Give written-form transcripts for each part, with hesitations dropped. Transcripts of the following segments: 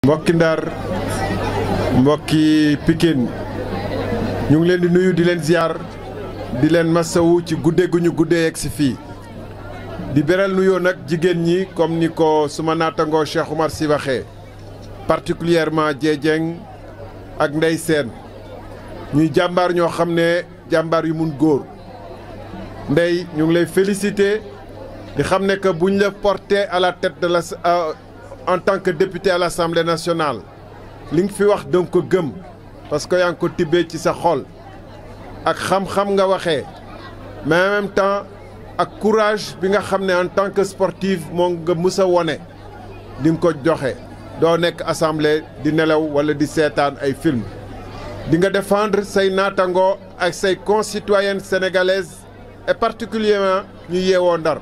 mbokki Ndar mbokki Pikine ñu ngi leen di nuyu di leen ziar di leen masawu ci guddee gu ñu guddee yegg si fii di beral nuyoo nag jigéen ñi comme ni ko suma naatangoo Cheikh Oumar Sy waxee particulièrement Dieng ak Ndeye Sène ñuy jàmbaar ñoo xam ne jàmbaar yu mun góor Ndeye ñu ngi lay féliciter di xam ne que buñ la porté à la tête de la en tant que député à l'Assemblée nationale li nga fi wax danga ko gëm parce que yaa ngi ko tibbee ci sa xol ak xam-xam nga waxee mais en même temps ak courage bi nga xam ne en tant que sportive moo nga mus a wone di nga ko joxe doo nekk assemblée di nelaw wala di seetaan ay film di nga défendre say naatangoo ak say concitoyennes sénégalaises et particulièrement ñu yeewoo Ndar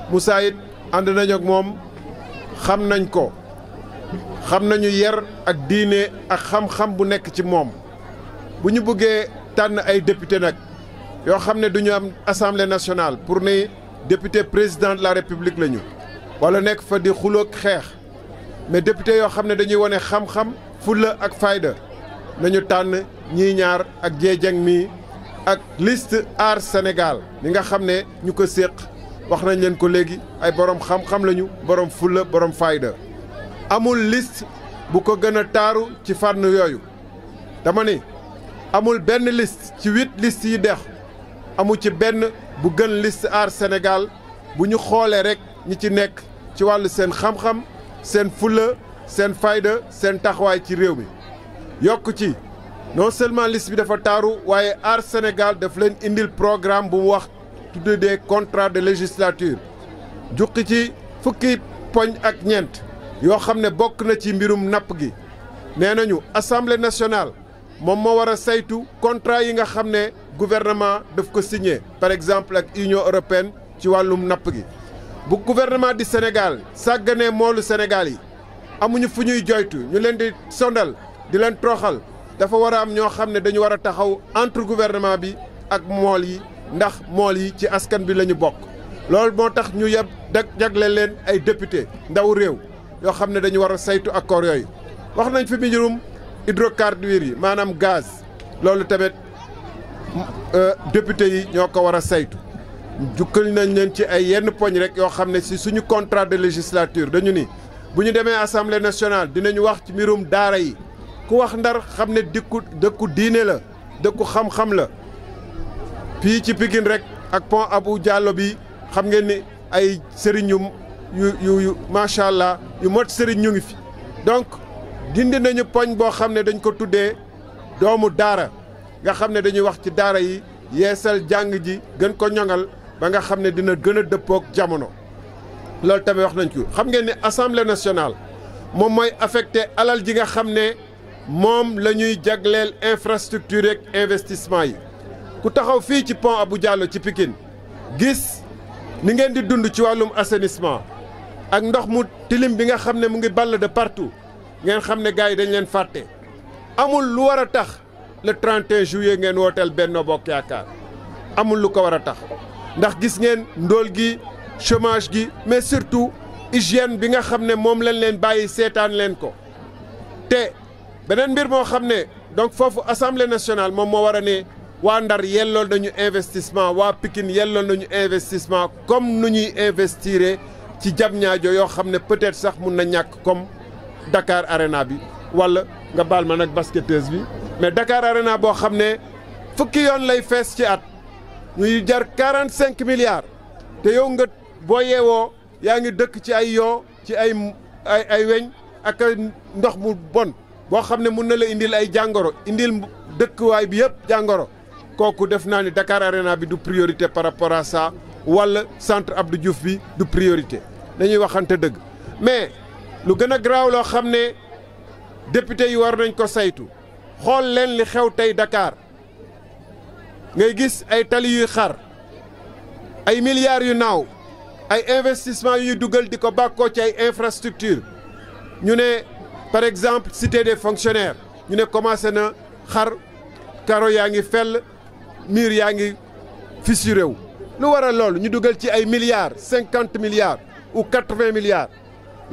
Moussa it ànd nañu ak moom xam nañ ko xam nañu yar ak diine ak xam-xam bu nekk ci moom bu ñu bëggee tànn ay député nag yoo xam ne duñu am assemblée nationale pour ne député président de la république lañu wala nekk fa di xuloog xeex mais député yoo xam ne dañuy wane xam-xam fulla ak fayda nañu tànn ñii ñaar ak Dieng mi ak liste Aar Sénégal li nga xam ne ñu ko séq wax nañ leen ko léegi ay borom xam-xam lañu borom fulla borom fayda amul liste bu ko gën a taaru ci fànn yooyu dama ni amul benn liste ci 8 listes yi dex amu ci benn bu gën liste Aar Sénégal bu ñu xoolee rek ñi ci nekk ci wàllu seen xam-xam seen fulla seen fayda seen taxawaay ci réew mi yokk ci non seulement liste bi dafa taaru waaye Aar Sénégal daf leen indil programme bu mu wax tudde des contrats de législature jukki ci fukki poñ ak ñeent yoo xam ne bokk na ci mbirum napp gi nee nañu assemblée nationale moom moo war a saytu contrat yi nga xam ne gouvernement daf ko signé par exemple ak Union européenne ci wàllum napp gi bu gouvernement du Sénégal sàgganee moolu Sénégal yi amuñu fu ñuy joytu ñu leen di sondal di leen tooxal dafa war a am ñoo xam ne dañu war a taxaw entre gouvernement bi ak mool yi ndax mool yi ci askan bi la ñu bokk loolu moo tax ñu yeb jagle leen ay député ndaw réew yoo xam ne dañu war a saytu accord yooyu wax nañ fi mbirum hydrocarbures yi maanaam gaz loolu tamit député yi ñoo ko war a saytu jukkal nañ leen ci ay yenn poñ rek yoo xam ne si suñu contrat de législature dañu ni bu ñu demee assemblée nationale dinañu wax ci mbirum daara yi ku wax Ndar xam ne dëkku diine la dëkku xam-xam la fii ci Pikine rek ak pont Abou Diallo bi xam ngeen ni ay sëriñ yu macha allah yu mot sëriñ ñu ngi fi donc dindi nañu poñ boo xam ne dañ ko tuddee doomu daara nga xam ne dañuy wax ci daara yi yeesal jàng ji gën ko ñoŋal ba nga xam ne dina gën a dëppook jamono loolu tamit wax nañ ko xam ngeen ni assemblée nationale moom mooy affecté alal ji nga xam ne moom la ñuy jagleel infrastructure ak investissement yi ku taxaw fii ci pont Abou Diallo ci Pikine gis ni ngeen di dund ci wàllum assainissement ak ndox mu tilim bi nga xam ne mu ngi ball de partout ngeen xam ne gars yi dañ leen fàtte amul lu war a tax le 31 juillet ngeen wooteel Benno Bokk Yaakaar amul lu ko war a tax ndax gis ngeen ndóol gi chômage gi mais surtout hygiène bi nga xam ne moom lañ leen bàyyi seetaan leen ko te beneen mbir moo xam ne donc foofu assemblée nationale moom moo war a ne waa Ndar yelloon nañu investissement waa Pikine yelloon nañu investissement comme nu ñuy investir ci Diamniadio yoo xam ne peut-être sax mun na ñàkk comme Dakar Arena bi wala nga baal ma nag basketteuse bi mais Dakar Arena boo xam ne fukki yoon lay fees ci at ñuy jar 45 milliards te yow nga boo yeewoo yaa ngi dëkk ci ay yoo ci ay weñ ak ndox mu bon boo xam ne mun na la indil ay jàngoro indil dëkkuwaay bi yëpp jàngoro kooku def naa ni Dakar Arena bi du priorité par rapport à ça wala centre Abdou Diouf bi du priorité dañuy waxante dëgg mais lu gën a garaaw loo xam ne député yi war nañ ko saytu xool leen li xew tey Dakar ngay gis ay tali yuy xar ay milliards yu naaw ay investissement yu ñuy dugal di ko bàkkoo ci ay infrastructure ñu ne par exemple cité des fonctionnaires ñu ne commencé na xar karo yaa ngi fell miir yaa ngi fissuré wu lu waral loolu ñu dugal ci ay milliards 50 milliards ou 80 milliards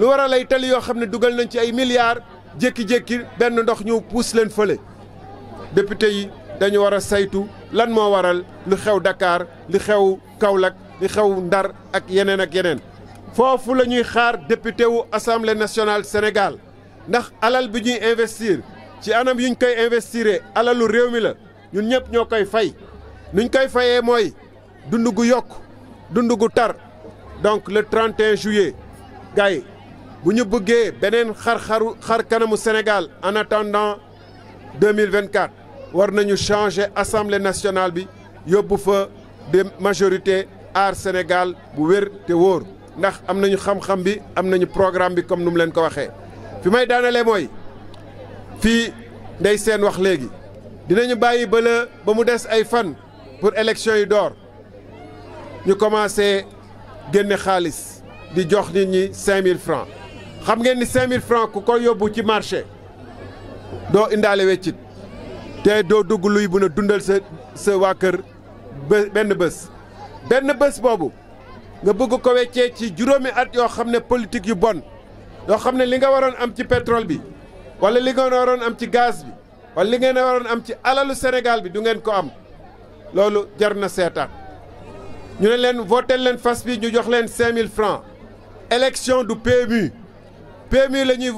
lu waral ay tali yoo xam ne dugal nañ ci ay milliards jékki-jékki benn ndox ñu puus leen fële député yi dañu war a saytu lan moo waral lu xew Dakar li xew Kaolack li xew Ndar ak yeneen foofu la ñuy xaar député wu Assemblée nationale Sénégal ndax alal bi ñuy investir ci anam yuñ koy investiré alalu réew mi la ñun ñëpp ñoo koy fay nuñ koy fayee mooy dund gu yokk dund gu tar donc le 31 juillet gars yi bu ñu bëggee beneen xar kanamu Sénégal en attendant 2024 war nañu changer assemblée nationale bi yóbbu fa de majorité aar Sénégal bu wér te wóor ndax am nañu xam-xam bi am nañu programme bi comme nu mu leen ko waxee. fi may daanalee mooy fii Ndeye Sène wax léegi dinañu bàyyi ba mu des ay fan pour élection yi door ñu commencé génne xaalis di jox nit ñi 5000 francs xam ngeen ni 5000 francs ku ko yóbbu ci marché doo indaale weccit te doo dugg luy bu na dundal sa waa kër benn bés boobu nga bëgg ko weccee ci juróomi at yoo xam ne politique yu bon yoo xam ne li nga waroon am ci pétrole bi wala li nga waroon am ci gaz bi wala li ngeen waroon am ci alalu Sénégal bi du ngeen ko am loolu jar na seetaan ñu ne leen votel leen fas bi ñu jox leen 5000 francs élection du PMU la ñuy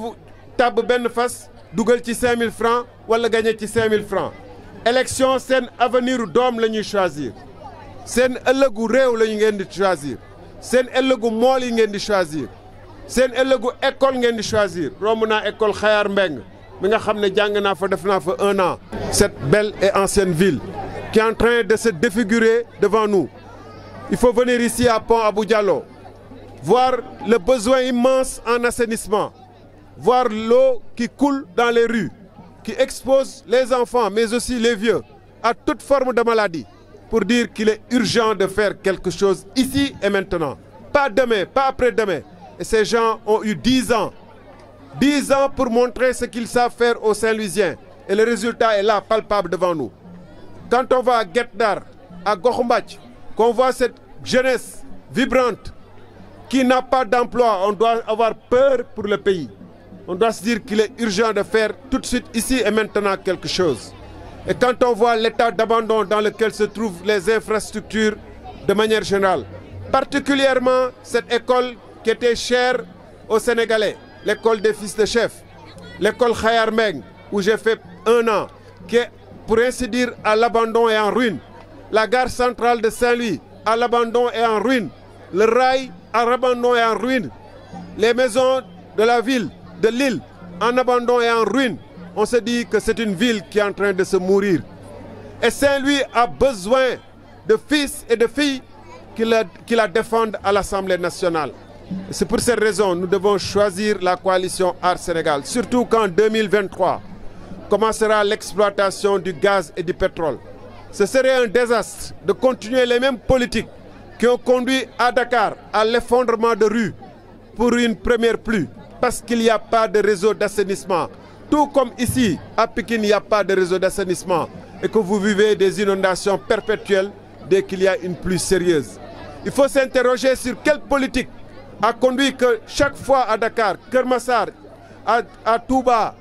tàbb benn fas dugal ci 5000 francs wala gagné ci 5000 francs élection seen avenir doom la ñuy choisir seen ëllëgu réew la ñu ngeen di choisir seen ëllëgu mool yi ngeen di choisir seen ëllëgu école ngeen di choisir romb naa école Xayaar Mbeng mi nga xam ne jàng naa fa def naa fa 1 an. Cette belle et ancienne ville qui est en train de se défigurer devant nous. Il faut venir ici à Pont Abou Diallo, voir le besoin immense en assainissement, voir l'eau qui coule dans les rues, qui expose les enfants mais aussi les vieux à toute forme de maladie, pour dire qu'il est urgent de faire quelque chose ici et maintenant. Pas demain, pas après-demain. Et ces gens ont eu 10 ans. 10 ans pour montrer ce qu'ils savent faire aux Saint-Louisiens. Et le résultat est là, palpable devant nous. Quand on va à Guet Ndar, à Gokhmbach, qu'on voit cette jeunesse vibrante qui n'a pas d'emploi, on doit avoir peur pour le pays. On doit se dire qu'il est urgent de faire tout de suite, ici et maintenant, quelque chose. Et quand on voit l'état d'abandon dans lequel se trouvent les infrastructures de manière générale, particulièrement cette école qui était chère aux Sénégalais, l'école des fils de chef, l'école Khayar Mbeng, où j'ai fait 1 an, qui est, pour ainsi dire, à l'abandon et en ruine. La gare centrale de Saint-Louis, à l'abandon et en ruine. Le rail, à l'abandon et en ruine. Les maisons de la ville, de l'île, en abandon et en ruine. On se dit que c'est une ville qui est en train de se mourir. Et Saint-Louis a besoin de fils et de filles qui la défendent à l'Assemblée nationale. C'est pour cette raison que nous devons choisir la coalition Aar Sénégal, surtout qu'en 2023 commencera l'exploitation du gaz et du pétrole. Ce serait un désastre de continuer les mêmes politiques qui ont conduit à Dakar à l'effondrement de rues pour une première pluie, parce qu'il n'y a pas de réseau d'assainissement. Tout comme ici, à Pékin, il n'y a pas de réseau d'assainissement et que vous vivez des inondations perpétuelles dès qu'il y a une pluie sérieuse. Il faut s'interroger sur quelle politique a conduit que chaque fois à Dakar, Keur Massar, à Touba,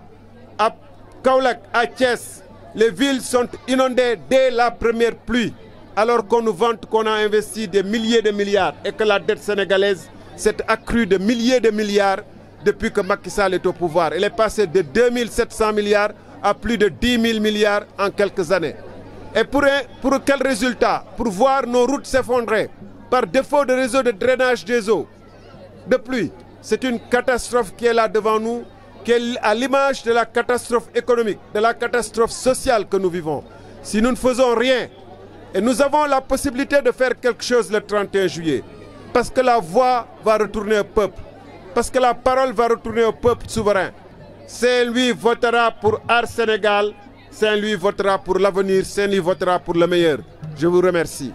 à Kaolack, à Thiès, les villes sont inondées dès la première pluie, alors qu'on nous vante qu'on a investi des milliers de milliards et que la dette sénégalaise s'est accrue de milliers de milliards depuis que Macky Sall est au pouvoir. Elle est passée de 2700 milliards à plus de 10 000 milliards en quelques années. Et pour quel résultat? Pour voir nos routes s'effondrer par défaut de réseau de drainage des eaux de pluie. C'est une catastrophe qui est là devant nous, qui est à l'image de la catastrophe économique, de la catastrophe sociale que nous vivons. Si nous ne faisons rien, et nous avons la possibilité de faire quelque chose le 31 juillet, parce que la voix va retourner au peuple, parce que la parole va retourner au peuple souverain. Saint-Louis votera pour Aar Sénégal, Saint-Louis votera pour l'avenir, Saint-Louis votera pour le meilleur. Je vous remercie.